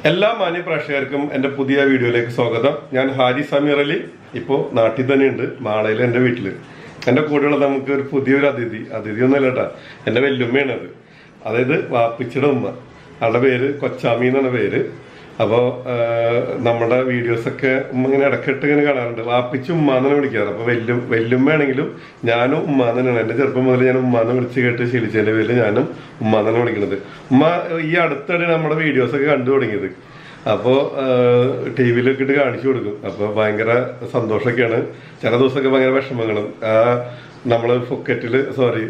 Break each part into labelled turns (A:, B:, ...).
A: എല്ലാ മാന്യ പ്രേക്ഷകർക്കും എൻ്റെ പുതിയ വീഡിയോയിലേക്ക് സ്വാഗതം. ഞാൻ ഹാരി സമീർ അലി. ഇപ്പോൾ നാട്ടിൽ തന്നെയുണ്ട്, മാളയിൽ എൻ്റെ വീട്ടിൽ. എൻ്റെ കൂടെയുള്ള നമുക്ക് ഒരു പുതിയൊരു അതിഥിയൊന്നുമല്ല കേട്ടാ, എൻ്റെ വല്യുമ്മയാണത്. അതായത് വാപ്പിച്ചിയുടെ ഉമ്മ. അവളുടെ പേര് കൊച്ചാമി എന്നാണ് പേര്. അപ്പോൾ നമ്മുടെ വീഡിയോസൊക്കെ ഉമ്മ ഇങ്ങനെ ഇടയ്ക്കിട്ട് ഇങ്ങനെ കാണാറുണ്ട്. വാപ്പിച്ച് ഉമ്മാന്നാണ് വിളിക്കാറ്. അപ്പോൾ വല്യുമ്മയാണെങ്കിലും ഞാനും ഉമ്മാന്ന് തന്നെയാണ്. എൻ്റെ ചെറുപ്പം മുതൽ ഞാൻ ഉമ്മാന്ന് വിളിച്ച് കേട്ട് ശീലിച്ചതിൻ്റെ പേരിൽ ഞാനും ഉമ്മാന്നാണ് വിളിക്കുന്നത്. ഉമ്മ ഈ അടുത്തിടെ നമ്മുടെ വീഡിയോസൊക്കെ കണ്ടു തുടങ്ങിയത്. അപ്പോൾ ടി വിയിലൊക്കെ ഇട്ട് കാണിച്ചു കൊടുക്കും. അപ്പോൾ ഭയങ്കര സന്തോഷമൊക്കെയാണ്. ചില ദിവസമൊക്കെ ഭയങ്കര വിഷമങ്ങളും. നമ്മൾ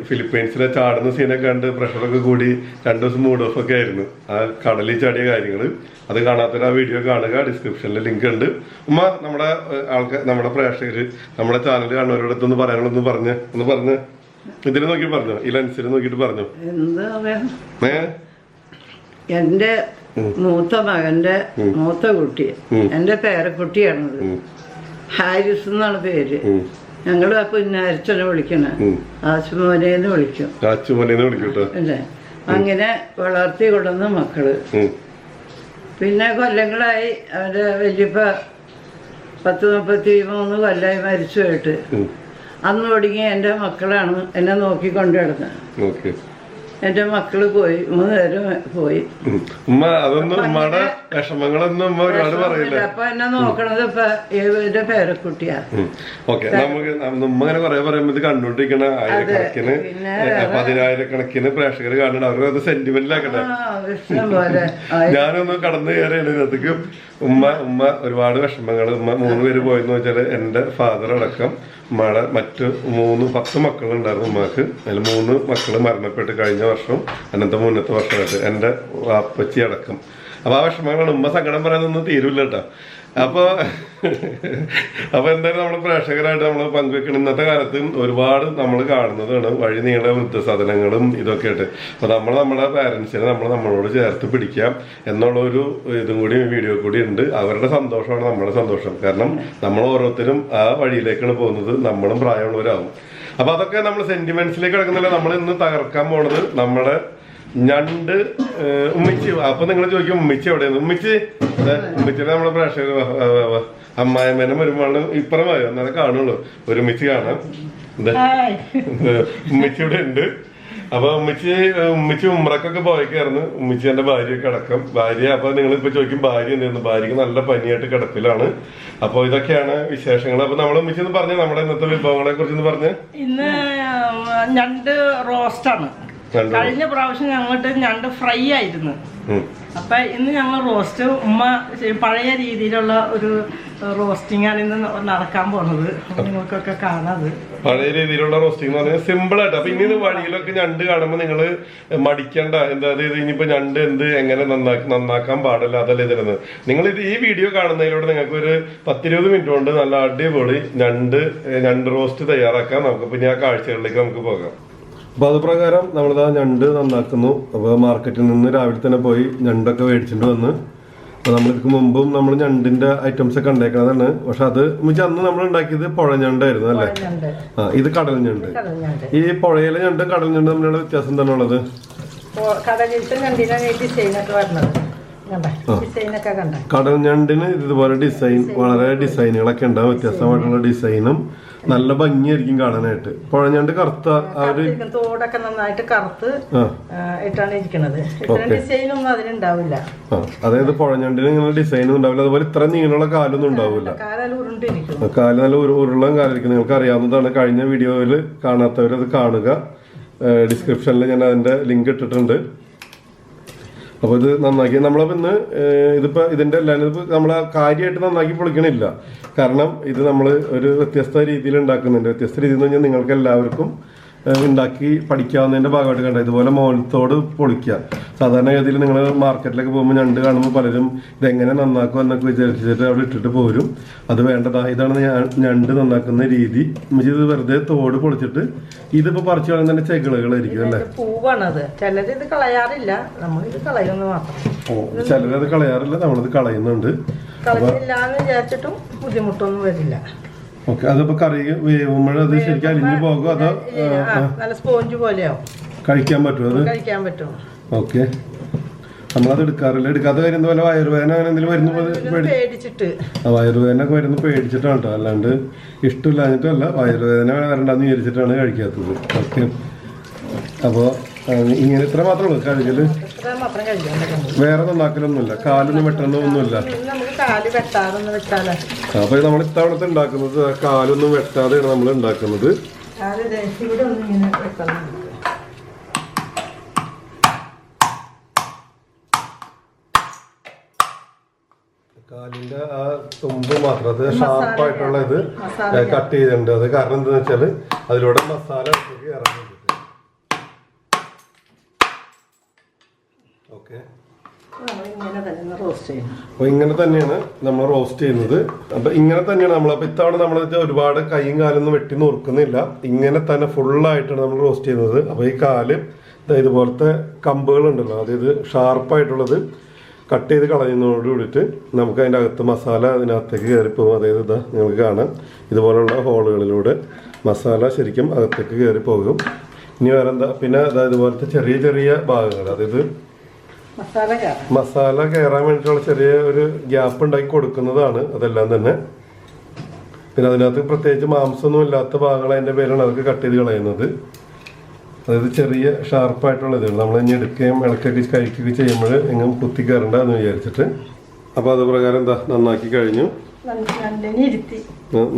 A: ഫിലിപ്പീൻസിലെ ചാടുന്ന സീനൊക്കെ കണ്ട് പ്രഷറൊക്കെ കൂടി 2 ദിവസം മൂഡ് ഓഫ് ഒക്കെ ആയിരുന്നു. ആ കടലിൽ ചാടിയ കാര്യങ്ങൾ അത് കാണാത്തൊരു ആ വീഡിയോ കാണുക. ഡിസ്ക്രിപ്ഷനിൽ ലിങ്ക് ഉണ്ട്. ഉമ്മ നമ്മുടെ പ്രേക്ഷകര് നമ്മുടെ ചാനൽ കാണുന്നവരോടൊത്തൊന്ന് പറയാനുള്ളൊന്ന് പറഞ്ഞ് ഇതിൽ നോക്കി പറഞ്ഞോ, ഈ ലെൻസിൽ നോക്കിയിട്ട് പറഞ്ഞോ.
B: എന്റെ മൂത്ത മകന്റെ മൂത്ത കുട്ടി എന്റെ പേരക്കുട്ടിയാണത്. ഹാരിസ് എന്നാണ് പേര്. ഞങ്ങള് അപ്പൊ ഇന്നരച്ചനെ വിളിക്കണ ആശുമോനെന്ന് വിളിക്കും. അല്ലേ, അങ്ങനെ വളർത്തി കൊണ്ടുവന്ന മക്കള്. പിന്നെ കൊല്ലങ്ങളായി അവന്റെ വല്യപ്പ 33 കൊല്ലമായി മരിച്ചു പോയിട്ട്. അന്ന് തുടങ്ങി എന്റെ മക്കളാണ് എന്നെ നോക്കിക്കൊണ്ടു കിടന്നത്. എന്റെ മക്കള് പോയി, 3 നേരം പോയി. അപ്പൊ എന്നെ നോക്കണത് ഇപ്പൊ എന്റെ പേരക്കുട്ടിയാ.
A: കണ്ടോണ്ടിരിക്കണ ആയിരക്കണക്കിന് 10,000-കണക്കിന് പ്രേക്ഷകർ കാണണം. അവരത് സെന്റിമെന്റിലാക്കട്ടെ. ഞാനൊന്ന് കടന്നു കയറിയാണ് ഇതിനകത്തേക്ക്. ഉമ്മ ഒരുപാട് വിഷമങ്ങൾ. 3 പേര് പോയെന്ന് വെച്ചാല് എന്റെ ഫാദർ അടക്കം ഉമ്മയുടെ മറ്റ് 10 മക്കളുണ്ടായിരുന്നു ഉമ്മക്ക്. അതിൽ 3 മക്കള് മരണപ്പെട്ട് കഴിഞ്ഞ വർഷം, അന്നത്തെ മുന്നത്തെ വർഷമായിട്ട് എന്റെ വാപ്പച്ചി അടക്കം. അപ്പൊ ആ വിഷമങ്ങളാണ്. ഉമ്മ സങ്കടം പറയാനൊന്നും തീരുമില്ല കേട്ടോ. അപ്പൊ എന്തായാലും നമ്മള് പ്രേക്ഷകരായിട്ട് നമ്മൾ പങ്കുവെക്കണം. ഇന്നത്തെ കാലത്ത് ഒരുപാട് നമ്മൾ കാണുന്നതാണ് വഴി നീള വൃദ്ധസദനങ്ങളും ഇതൊക്കെ ആയിട്ട്. അപ്പൊ നമ്മുടെ പാരന്റ്സിനെ നമ്മളോട് ചേർത്ത് പിടിക്കാം എന്നുള്ള ഒരു ഇതും കൂടി വീഡിയോ കൂടി ഉണ്ട്. അവരുടെ സന്തോഷമാണ് നമ്മുടെ സന്തോഷം. കാരണം നമ്മൾ ഓരോരുത്തരും ആ വഴിയിലേക്കാണ് പോകുന്നത്. നമ്മളും പ്രായമുള്ളവരാകും. അപ്പൊ അതൊക്കെ നമ്മൾ സെന്റിമെന്റ്സിലേക്ക് കിടക്കുന്നില്ല. നമ്മൾ ഇന്ന് തകർക്കാൻ പോണത് നമ്മുടെ ഞണ്ട് ഉമ്മിച്ചി. അപ്പൊ നിങ്ങൾ ചോദിക്കും ഉമ്മിച്ചി എവിടെയാണ്? ഉമ്മിച്ചിയുടെ നമ്മുടെ പ്രേക്ഷകർ അമ്മായിമ്മേനെ വരുമ്പോൾ ഇപ്പുറമായോ എന്നാലും കാണുള്ളൂ. ഒരുമിച്ച് കാണാം. ഉമ്മിച്ചി ഇവിടെ ഉണ്ട്. അപ്പൊ ഉമ്മിച്ചി ഉമ്രക്കൊക്കെ പോയേക്കായിരുന്നു. ഉമ്മിച്ചി എന്റെ ഭാര്യയൊക്കെ അടക്കം. അപ്പൊ നിങ്ങളിപ്പോ ചോദിക്കും ഭാര്യ എന്തായിരുന്നു? ഭാര്യക്ക് നല്ല പനിയായിട്ട് കിടപ്പിലാണ്. അപ്പൊ ഇതൊക്കെയാണ് വിശേഷങ്ങൾ. അപ്പൊ നമ്മൾ ഉമ്മിച്ചി പറഞ്ഞു നമ്മുടെ ഇന്നത്തെ വിഭവങ്ങളെ കുറിച്ച് പറഞ്ഞ്.
B: ഇന്ന് ഞണ്ട് റോസ്റ്റാണ്. കഴിഞ്ഞ പ്രാവശ്യം ഞങ്ങോട്ട് ഞണ്ട് ഫ്രൈ ആയിരുന്നു. അപ്പൊ ഇന്ന് ഞങ്ങൾ റോസ്റ്റ് ഉമ്മ പഴയ രീതിയിലുള്ള ഒരു റോസ്റ്റിംഗ് ആണ് ഇന്ന് നടക്കാൻ പോണത്. നിങ്ങൾക്കൊക്കെ കാണാത്
A: പഴയ രീതിയിലുള്ള റോസ്റ്റിംഗ് എന്ന് പറഞ്ഞാൽ സിമ്പിൾ ആയിട്ട്. അപ്പൊ ഇനി വഴിയിലൊക്കെ ഞണ്ട് കാണുമ്പോൾ നിങ്ങള് മടിക്കണ്ട. അതായത് ഇനിയിപ്പോ ഞണ്ട് എങ്ങനെ നന്നാക്കാൻ പാടില്ല അതല്ലേ തരുന്നത്. നിങ്ങൾ ഈ വീഡിയോ കാണുന്നതിലൂടെ നിങ്ങൾക്ക് ഒരു 10-20 മിനിറ്റ് കൊണ്ട് നല്ല അടിപൊളി ഞണ്ട് റോസ്റ്റ് തയ്യാറാക്കാം. നമുക്ക് പിന്നെ ആ കാഴ്ചകളിലേക്ക് നമുക്ക് പോകാം. അപ്പൊ അത് പ്രകാരം നമ്മളിതാ ഞണ്ട് നന്നാക്കുന്നു. അപ്പോൾ മാർക്കറ്റിൽ നിന്ന് രാവിലെ തന്നെ പോയി ഞണ്ടൊക്കെ മേടിച്ചിട്ട് വന്ന്. അപ്പോൾ നമ്മൾക്ക് മുമ്പും നമ്മൾ ഞണ്ടിന്റെ ഐറ്റംസ് ഒക്കെ ഉണ്ടാക്കുന്നതാണ്. പക്ഷെ അത് അന്ന് നമ്മൾ ഉണ്ടാക്കിയത് പുഴഞ്ഞണ്ടായിരുന്നു അല്ലേ? ഇത് കടൽ ഞണ്ട്. ഈ പുഴയിലെ ഞണ്ട് കടൽ ഞണ്ട് തമ്മിലുള്ള വ്യത്യാസം എന്താണുള്ളത്? കടൽ ഞണ്ടിന് ഇതുപോലെ വളരെ ഡിസൈനുകളൊക്കെ ഉണ്ടാവും. വ്യത്യസ്തമായിട്ടുള്ള ഡിസൈനും നല്ല ഭംഗിയായിരിക്കും കാണാനായിട്ട്. പുഴഞ്ഞണ്ട് കറുത്ത
B: തോടൊക്കെ നന്നായിട്ട് കറുത്ത് ഇട്ടാണ് ഇരിക്കുന്നത്. ഡിസൈനൊന്നും അതിനുണ്ടാവില്ല.
A: അതായത് പുഴഞ്ഞണ്ടിന് ഇങ്ങനെ ഡിസൈനും ഉണ്ടാവില്ല. അതുപോലെ ഇത്ര നീളമുള്ള കാലൊന്നും ഉണ്ടാവില്ല. കാല് നല്ല ഉരുളം കാലിരിക്കും. നിങ്ങൾക്ക് അറിയാവുന്നതാണ്. കഴിഞ്ഞ വീഡിയോയിൽ കാണാത്തവരത് കാണുക. ഡിസ്ക്രിപ്ഷനിൽ ഞാൻ അതിന്റെ ലിങ്ക് ഇട്ടിട്ടുണ്ട്. അപ്പോൾ ഇത് നന്നാക്കി നമ്മളപ്പോൾ ഇന്ന് ഇതിന്റെ എല്ലാം നമ്മൾ കാര്യമായിട്ട് നന്നാക്കി പൊളിക്കണില്ല. കാരണം ഇത് നമ്മൾ ഒരു വ്യത്യസ്ത രീതിയിൽ ഉണ്ടാക്കുന്നുണ്ട്. വ്യത്യസ്ത രീതി എന്ന് പറഞ്ഞാൽ നിങ്ങൾക്ക് എല്ലാവർക്കും ഉണ്ടാക്കി പഠിക്കാവുന്നതിന്റെ ഭാഗമായിട്ട് കണ്ട ഇതുപോലെ മോളത്തോട് പൊളിക്കുക. സാധാരണഗതിയിൽ നിങ്ങൾ മാർക്കറ്റിലൊക്കെ പോകുമ്പോൾ ഞണ്ട് കാണുമ്പോൾ പലരും ഇതെങ്ങനെ നന്നാക്കും എന്നൊക്കെ വിചാരിച്ചിട്ട് അവിടെ ഇട്ടിട്ട് പോരും. അത് വേണ്ടതാ. ഇതാണ് ഞണ്ട് നന്നാക്കുന്ന രീതി. ഇത് വെറുതെ തോട് പൊളിച്ചിട്ട് ഇതിപ്പോ പറിച്ചു കളയുന്നതിന്റെ ചെകിളുകളായിരിക്കും അല്ലേ?
B: പൂവാണത്. ചിലരിത് കളയാറില്ല, നമ്മളിത് കളയുന്നു മാത്രം.
A: ചിലരത് കളയാറില്ല, നമ്മളിത് കളയുന്നുണ്ട്.
B: കളയില്ലാന്ന് വിചാരിച്ചിട്ടും ബുദ്ധിമുട്ടൊന്നും വരില്ല.
A: ഓക്കെ. അതിപ്പോ കറി വേവുമ്പോഴത് ശരിക്കും അലിഞ്ഞു പോകും. അതോ
B: നല്ല സ്പോഞ്ച് പോലെയാവും.
A: കഴിക്കാൻ പറ്റുമോ? അത്
B: കഴിക്കാൻ പറ്റും.
A: ഓക്കെ. നമ്മളത് എടുക്കാറില്ല. എടുക്കാത്ത കാര്യം എന്താ പോലെ വയറുവേദന അങ്ങനെ എന്തെങ്കിലും വരുന്നു
B: പേടിച്ചിട്ട്.
A: വയറുവേദന ഒക്കെ വരുന്ന പേടിച്ചിട്ടാണ് കേട്ടോ, അല്ലാണ്ട് ഇഷ്ടമില്ലാഞ്ഞിട്ടല്ല, വയറുവേദന വരണ്ടെന്ന് വിചാരിച്ചിട്ടാണ് കഴിക്കാത്തത്. ഓക്കെ, അപ്പോൾ ഇങ്ങനെ ഇത്ര മാത്രമേ ഉള്ളൂ കഴിക്കല്, വേറെ നന്നാക്കലൊന്നുമില്ല, കാലൊന്നും വെട്ടണമെന്നൊന്നുമില്ല. അപ്പൊ നമ്മൾ ഇത്തവണത്തെ ഉണ്ടാക്കുന്നത് കാലൊന്നും വെട്ടാതെയാണ് നമ്മൾ ഉണ്ടാക്കുന്നത്. കാലിന്റെ ആ തുമ്പ് മാത്രം അത് ഷാർപ്പായിട്ടുള്ള ഇത് കട്ട് ചെയ്തിട്ടുണ്ട്. അത് കാരണം എന്താന്ന് വെച്ചാല് അതിലൂടെ മസാല ഇറങ്ങി. ഓക്കെ, അപ്പൊ ഇങ്ങനെ തന്നെയാണ് നമ്മൾ റോസ്റ്റ് ചെയ്യുന്നത്. അപ്പൊ ഇങ്ങനെ തന്നെയാണ് നമ്മൾ. അപ്പൊ ഇത്തവണ നമ്മൾ ഒരുപാട് കൈയും കാലൊന്നും വെട്ടി നുറുക്കുന്നില്ല, ഇങ്ങനെ തന്നെ ഫുള്ളായിട്ടാണ് നമ്മൾ റോസ്റ്റ് ചെയ്യുന്നത്. അപ്പൊ ഈ കാല് ഇതുപോലത്തെ കമ്പുകൾ ഉണ്ടല്ലോ, അതായത് ഷാർപ്പായിട്ടുള്ളത് കട്ട് ചെയ്ത് കളയുന്നതോട് കൂടിയിട്ട് നമുക്ക് അതിൻ്റെ അകത്ത് മസാല അതിനകത്തേക്ക് കയറിപ്പോകും. അതായത് ഇതാ നിങ്ങൾക്ക് കാണാം, ഇതുപോലുള്ള ഹോളുകളിലൂടെ മസാല ശരിക്കും അകത്തേക്ക് കയറിപ്പോകും. ഇനി വേറെ എന്താ, പിന്നെ അതായത് ഇതുപോലത്തെ ചെറിയ ചെറിയ ഭാഗങ്ങൾ, അതായത് മസാല കയറാൻ വേണ്ടിയിട്ടുള്ള ചെറിയ ഒരു ഗ്യാപ്പ് ഉണ്ടാക്കി കൊടുക്കുന്നതാണ് അതെല്ലാം തന്നെ. പിന്നെ അതിനകത്ത് പ്രത്യേകിച്ച് മാംസമൊന്നും ഇല്ലാത്ത ഭാഗങ്ങൾ അതിൻ്റെ പേരാണ് അതൊക്കെ കട്ട് ചെയ്ത് കളയുന്നത്. അതായത് ചെറിയ ഷാർപ്പായിട്ടുള്ള ഇതുകൾ നമ്മൾ ഇനി എടുക്കുകയും ഇളക്കൊക്കെ കഴിക്കുകയും ചെയ്യുമ്പോൾ എങ്ങും കുത്തി കയറണ്ട എന്ന് വിചാരിച്ചിട്ട്. അപ്പോൾ അത് പ്രകാരം എന്താ നന്നാക്കി കഴിഞ്ഞു,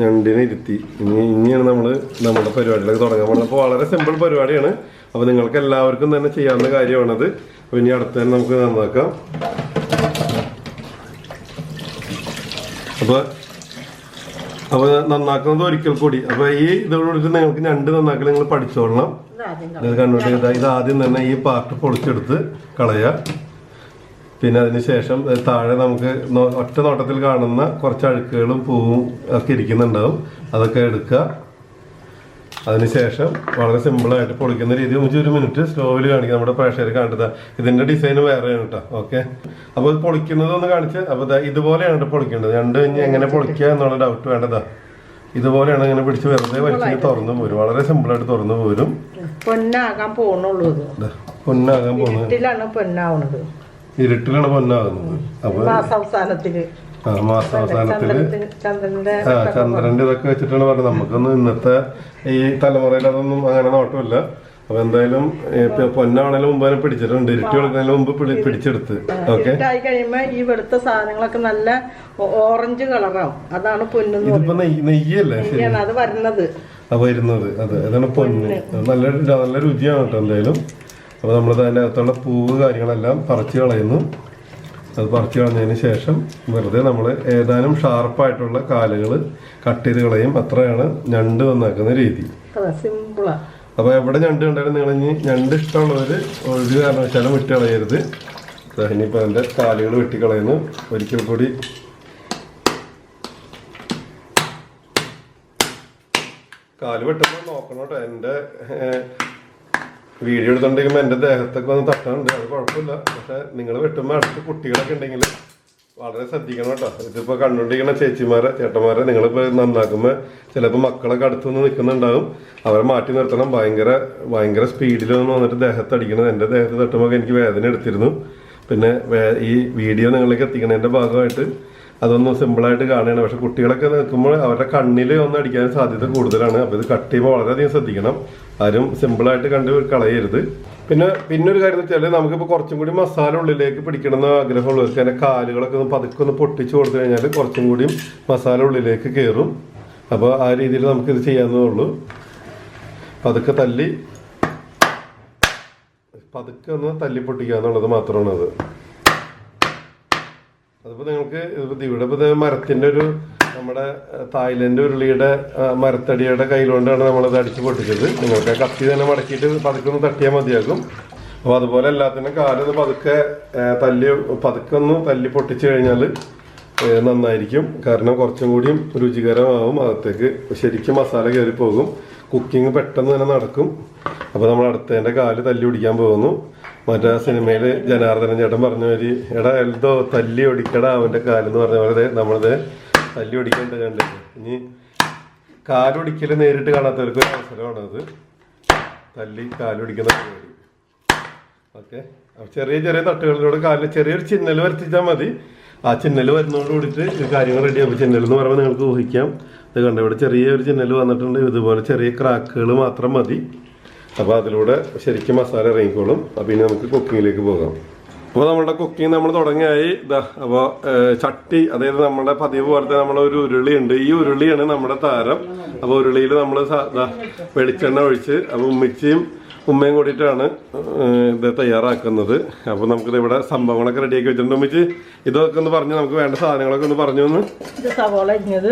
A: ഞണ്ടിനെ ഇരുത്തി. ഇനിയാണ് നമ്മൾ നമ്മുടെ പരിപാടികളൊക്കെ തുടങ്ങാൻ പോകുന്നത്. അപ്പോൾ വളരെ സിമ്പിൾ പരിപാടിയാണ്. അപ്പോൾ നിങ്ങൾക്ക് എല്ലാവർക്കും തന്നെ ചെയ്യാവുന്ന കാര്യമാണത്. അപ്പോൾ ഇനി അടുത്ത് തന്നെ നമുക്ക് നന്നാക്കാം. അപ്പോൾ നന്നാക്കുന്നത് ഒരിക്കൽ കൂടി. അപ്പോൾ ഈ ഇതോടുകൂടി നിങ്ങൾക്ക് ഞണ്ട് നന്നാക്കൽ നിങ്ങൾ പഠിച്ചോളണം. ഇത് കണ്ടിട്ട് ഇത് ആദ്യം തന്നെ ഈ പാർട്ട് പൊളിച്ചെടുത്ത് കളയുക. പിന്നെ അതിന് ശേഷം താഴെ നമുക്ക് ഒറ്റ നോട്ടത്തിൽ കാണുന്ന കുറച്ച് അഴുക്കുകളും പൂവും ഒക്കെ ഇരിക്കുന്നുണ്ടാവും, അതൊക്കെ എടുക്കുക. അതിനുശേഷം വളരെ സിമ്പിളായിട്ട് പൊളിക്കുന്ന രീതി 1 മിനിറ്റ് സ്ലോവിൽ കാണിക്കുക. നമ്മുടെ പ്രേക്ഷകർ കണ്ടത് ഇതിന്റെ ഡിസൈൻ വേറെയാണ് കേട്ടോ. ഓക്കെ, അപ്പോൾ ഇത് പൊളിക്കുന്നതൊന്ന് കാണിച്ച്. അപ്പോൾ ഇതുപോലെയാണ് പൊളിക്കേണ്ടത്. ഞണ്ട് ഇനി എങ്ങനെ പൊളിക്കുക എന്നുള്ള ഡൗട്ട് വേണ്ടതാ. ഇതുപോലെയാണ് ഇങ്ങനെ പിടിച്ച് വെറുതെ വലിച്ചിട്ട് തുറന്നു പോരും. വളരെ സിമ്പിളായിട്ട് തുറന്നു പോരും.
B: പൊന്നാകാൻ പോകുന്നുള്ളൂ,
A: പൊന്നാകാൻ പോകുന്നത് ഇരുട്ടിലാണ് പൊന്നാകുന്നത്. അപ്പൊ മാസാവസാനത്തില് ചന്ദ്രന്റെ ഇതൊക്കെ വെച്ചിട്ടാണ് പറഞ്ഞത്. നമുക്കൊന്നും ഇന്നത്തെ ഈ തലമുറയിൽ അതൊന്നും അങ്ങനെ നോട്ടമില്ല. അപ്പൊ എന്തായാലും പൊന്നാണേലും മുമ്പ് അതിനെ പിടിച്ചിട്ടുണ്ട്, ഇരുട്ടി കൊടുക്കുന്നതിന് മുമ്പ് പിടിച്ചെടുത്ത്. ഓക്കെ,
B: കഴിയുമ്പോ ഈ വെളുത്ത സാധനങ്ങളൊക്കെ നല്ല ഓറഞ്ച് കളറാവും. അതാണ് പൊന്ന്.
A: ഇതിപ്പോ നെയ്യല്ലേ
B: അത് വരുന്നത്,
A: വരുന്നത്. അതെ, അതാണ് പൊന്ന്. നല്ല രുചിയാണ് കേട്ടോ എന്തായാലും. അപ്പൊ നമ്മളത് അതിൻ്റെ അകത്തുള്ള പൂവ് കാര്യങ്ങളെല്ലാം പറിച്ച് കളയുന്നു. അത് പറിച്ച് കളഞ്ഞതിന് ശേഷം വെറുതെ നമ്മൾ ഏതാനും ഷാർപ്പായിട്ടുള്ള കാലുകൾ കട്ട് ചെയ്ത് കളയും. അത്രയാണ് ഞണ്ട് നന്നാക്കുന്ന രീതി.
B: സിമ്പിളാ.
A: അപ്പോൾ എവിടെ ഞണ്ട് കണ്ടാലും നിങ്ങൾ ഇനി ഞണ്ട് ഇഷ്ടമുള്ളവർ ഒരു കാരണവശാലും വിട്ട് കളയരുത്. ഇനിയിപ്പോൾ അതിൻ്റെ കാലുകൾ വെട്ടിക്കളയുന്നു. ഒരിക്കൽ കൂടി കാല് വെട്ടുമ്പോൾ നോക്കണം കേട്ടോ. എൻ്റെ വീഡിയോ എടുത്തോണ്ടിരിക്കുമ്പോൾ എൻ്റെ ദേഹത്തൊക്കെ വന്ന് തട്ടാനുണ്ട്, അത് കുഴപ്പമില്ല. പക്ഷെ നിങ്ങൾ വെട്ടുമ്പോൾ അടുത്ത് കുട്ടികളൊക്കെ ഉണ്ടെങ്കിൽ വളരെ ശ്രദ്ധിക്കണം കേട്ടോ. ഇതിപ്പോൾ കണ്ടുകൊണ്ടിരിക്കുന്ന ചേച്ചിമാരെ ചേട്ടന്മാരെ നിങ്ങളിപ്പോൾ നന്നാക്കുമ്പോൾ ചിലപ്പോൾ മക്കളൊക്കെ അടുത്തുനിന്ന് നിൽക്കുന്നുണ്ടാവും, അവരെ മാറ്റി നിർത്തണം. ഭയങ്കര സ്പീഡിലൊന്നും വന്നിട്ട് ദേഹത്ത് അടിക്കണം. എൻ്റെ ദേഹത്ത് തട്ടുമ്പോൾ എനിക്ക് വേദന എടുത്തിരുന്നു. പിന്നെ ഈ വീഡിയോ നിങ്ങളിലേക്ക് എത്തിക്കുന്നതിൻ്റെ ഭാഗമായിട്ട് അതൊന്നും സിമ്പിളായിട്ട് കാണുകയാണ്. പക്ഷെ കുട്ടികളൊക്കെ നിൽക്കുമ്പോൾ അവരുടെ കണ്ണിൽ ഒന്ന് അടിക്കാൻ സാധ്യത കൂടുതലാണ്. അപ്പോൾ ഇത് കട്ട് ചെയ്യുമ്പോൾ വളരെയധികം ശ്രദ്ധിക്കണം. ആരും സിമ്പിളായിട്ട് കണ്ട് കളയരുത്. പിന്നെ ഒരു കാര്യം എന്ന് വെച്ചാൽ നമുക്കിപ്പോൾ കുറച്ചും കൂടി മസാല ഉള്ളിലേക്ക് പിടിക്കണമെന്ന് ആഗ്രഹമുള്ളവർക്ക് അതിൻ്റെ കാലുകളൊക്കെ ഒന്ന് പതുക്കെ ഒന്ന് പൊട്ടിച്ച് കൊടുത്തു കഴിഞ്ഞാൽ കുറച്ചും കൂടിയും മസാല ഉള്ളിലേക്ക് കയറും. അപ്പോൾ ആ രീതിയിൽ നമുക്കിത് ചെയ്യാവുന്നതേ ഉള്ളൂ. പതുക്കെ ഒന്ന് തല്ലി പൊട്ടിക്കുക എന്നുള്ളത് മാത്രമാണ് അത്. അതിപ്പോൾ നിങ്ങൾക്ക് ഇവിടെ ഇപ്പോൾ മരത്തിൻ്റെ ഒരു നമ്മുടെ തായ്ലൻഡ് ഉരുളിയുടെ മരത്തടിയുടെ കയ്യിലുകൊണ്ടാണ് നമ്മളത് അടിച്ച് പൊട്ടിച്ചത്. നിങ്ങൾക്ക് കത്തി തന്നെ മടക്കിയിട്ട് പതുക്കെ ഒന്ന് തട്ടിയാൽ മതിയാകും. അപ്പോൾ അതുപോലെ എല്ലാത്തിനും കാലൊന്ന് പതുക്കെ ഒന്ന് തല്ലി പൊട്ടിച്ച് കഴിഞ്ഞാൽ നന്നായിരിക്കും. കാരണം കുറച്ചും കൂടിയും രുചികരമാവും. അകത്തേക്ക് ശരിക്കും മസാല കയറി പോകും. കുക്കിംഗ് പെട്ടെന്ന് തന്നെ നടക്കും. അപ്പോൾ നമ്മൾ അടുത്തതിൻ്റെ കാല് തല്ലി ഒടിക്കാൻ പോകുന്നു. മറ്റേ സിനിമയിൽ ജനാർദ്ദനൻ ചേട്ടൻ പറഞ്ഞ മാതിരി എടാ എന്തോ തല്ലി ഒടിക്കടാ അവൻ്റെ കാലെന്ന് പറഞ്ഞ പോലെ നമ്മളിത് തല്ലി ഒടിക്കേണ്ടത് കണ്ടില്ല. ഇനി കാലൊടിക്കൽ നേരിട്ട് കാണാത്തവർക്ക് ഒരു അവസരമാണ് അത്. തല്ലി കാലൊടിക്കുന്ന പരിപാടി. ഓക്കെ. അപ്പോൾ ചെറിയ ചെറിയ തട്ടുകളിലൂടെ കാലിൽ ചെറിയൊരു ചിന്നൽ വരുത്തിച്ചാൽ മതി. ആ ചിന്നൽ വരുന്നതോട് കൂടിയിട്ട് ഈ കാര്യങ്ങൾ റെഡി ആകും. ചിന്നൽ എന്ന് പറയുമ്പോൾ നിങ്ങൾക്ക് ഊഹിക്കാം. ഇത് കണ്ടോ, ഇവിടെ ചെറിയൊരു ചിന്നൽ വന്നിട്ടുണ്ട്. ഇതുപോലെ ചെറിയ ക്രാക്കുകൾ മാത്രം മതി. അപ്പോൾ അതിലൂടെ ശരിക്കും മസാല ഇറങ്ങിക്കോളും. അപ്പോൾ ഇനി നമുക്ക് കുക്കിങ്ങിലേക്ക് പോകാം. അപ്പോൾ നമ്മുടെ കുക്കിംഗ് നമ്മൾ തുടങ്ങിയായി. ഇതാ അപ്പോൾ ചട്ടി, അതായത് നമ്മുടെ പതിവ് പോലത്തെ നമ്മളൊരു ഉരുളിയുണ്ട്. ഈ ഉരുളിയാണ് നമ്മുടെ താരം. അപ്പോൾ ഉരുളിയിൽ നമ്മൾ വെളിച്ചെണ്ണ ഒഴിച്ച്, അപ്പോൾ ഉമ്മയും കൂടിയിട്ടാണ് ഇത് തയ്യാറാക്കുന്നത്. അപ്പോൾ നമുക്കിത് ഇവിടെ സംഭവങ്ങളൊക്കെ റെഡിയാക്കി വെച്ചിട്ടുണ്ട്. ഉമ്മിച്ച് ഇതൊക്കെ ഒന്ന് പറഞ്ഞു, നമുക്ക് വേണ്ട സാധനങ്ങളൊക്കെ ഒന്ന് പറഞ്ഞു ഒന്ന്.
B: ഇത് സവോള അരിഞ്ഞത്,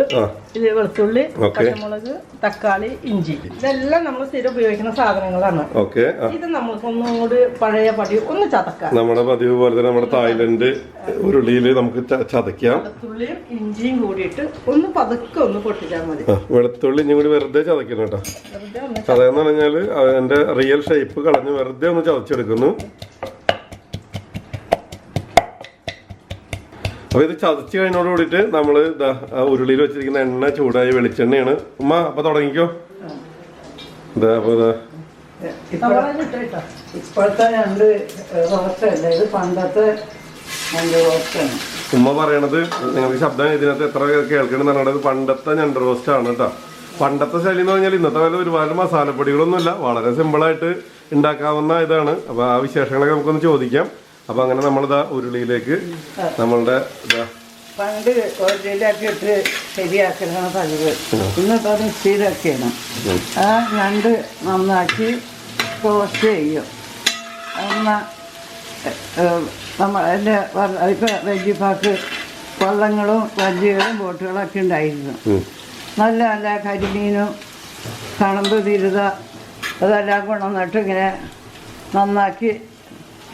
B: ഇത് വെളുത്തുള്ളി, പച്ചമുളക്, തക്കാളി, ഇഞ്ചി, ഇതെല്ലാം നമ്മൾ സ്ഥിരം ഉപയോഗിക്കുന്ന സാധനങ്ങളാണ്.
A: ഓക്കെ.
B: ഇത് നമുക്ക് ഒന്നുകൂടി പഴയ പടി ഒന്ന് ചതക്കാം.
A: നമ്മുടെ പതിവ് പോലെ തന്നെ നമ്മുടെ തായ്ലൻഡ് ഉരുളിയിൽ നമുക്ക് ചതയ്ക്കാം.
B: വെളുത്തുള്ളിയും ഇഞ്ചിയും കൂടിയിട്ട് ഒന്ന് പതുക്കെ ഒന്ന് പൊട്ടിച്ചാൽ മതി.
A: വെളുത്തുള്ളി ഇഞ്ഞും കൂടി വെറുതെ ചതയ്ക്കണം കേട്ടോ. ചതയെന്ന് പറഞ്ഞാൽ അതിന്റെ റിയൽ ഷേപ്പ് കളഞ്ഞ് വെറുതെ ഒന്ന് ചതച്ചെടുക്കുന്നു. അപ്പൊ ഇത് ചതച്ച് കഴിഞ്ഞോട് കൂടിയിട്ട് നമ്മള് ഉരുളിയിൽ വെച്ചിരിക്കുന്ന എണ്ണ ചൂടായി വെളിച്ചെണ്ണയാണ്. ഉമ്മ അപ്പൊ തുടങ്ങിക്കോ.
C: ഇപ്പോഴത്തെ ഞണ്ട് റോസ്റ്റല്ല, ഇത് പണ്ടത്തെ ഞണ്ട് റോസ്റ്റാണ്.
A: ഉമ്മ പറയണത് നിങ്ങൾക്ക് ശബ്ദം ഇതിനകത്ത് എത്ര കേൾക്കണം എന്ന് പറഞ്ഞത് പണ്ടത്തെ ഞണ്ട് റോസ്റ്റ് ആണ് കേട്ടോ. പണ്ടത്തെ ശൈലി എന്ന് പറഞ്ഞാൽ ഇന്നത്തെ കാലം ഒരുപാട് മസാലപ്പൊടികളൊന്നുമില്ല, വളരെ സിമ്പിളായിട്ട് ഉണ്ടാക്കാവുന്ന ഇതാണ്. അപ്പോൾ ആ വിശേഷങ്ങളൊക്കെ നമുക്കൊന്ന് ചോദിക്കാം. അപ്പോൾ അങ്ങനെ നമ്മളിതാ ഉരുളിയിലേക്ക് നമ്മളുടെ
C: പണ്ട് ഓയിലാക്കി ഇട്ട് ശരിയാക്കുന്ന പതിവ്. ഇന്നിപ്പോൾ അത് മിക്സിയിലാക്കിയാണ്. ആ ഞണ്ട് നന്നാക്കി റോസ്റ്റ് ചെയ്യും. എൻ്റെ ഇപ്പോൾ വല്യപ്പാക്ക് വള്ളങ്ങളും വഞ്ചികളും ബോട്ടുകളൊക്കെ ഉണ്ടായിരുന്നു. നല്ല നല്ല കരിമീനും കണമ്പ് തിരുത അതെല്ലാം കൊണ്ടുവന്നിട്ട് ഇങ്ങനെ നന്നാക്കി